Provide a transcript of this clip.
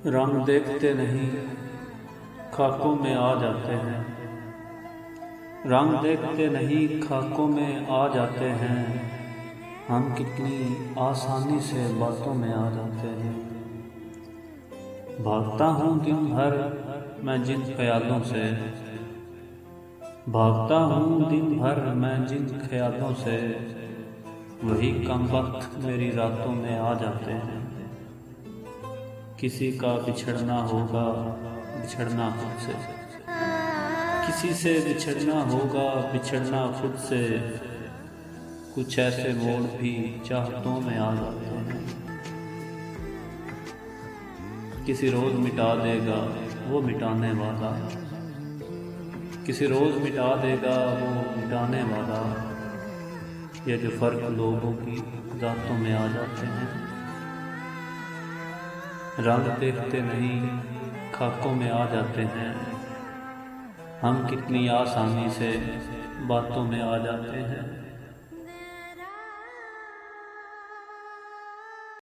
रंग देखते नहीं खाकों में आ जाते हैं। रंग देखते नहीं खाकों में आ जाते हैं। हम कितनी आसानी से बातों में आ जाते हैं। भागता हूँ दिन भर मैं जिन ख्यालों से, भागता हूँ दिन भर मैं जिन ख्यालों से, वही कम वक्त मेरी रातों में आ जाते हैं। किसी का बिछड़ना होगा बिछड़ना खुद से, किसी से बिछड़ना होगा बिछड़ना खुद से, कुछ ऐसे मोड़ भी चाहतों में आ जाते हैं। किसी रोज मिटा देगा वो मिटाने वाला, किसी रोज मिटा देगा वो मिटाने वाला, ये जो फर्क लोगों की जातों में आ जाते हैं। रंग देखते नहीं खाकों में आ जाते हैं। हम कितनी आसानी से बातों में आ जाते हैं।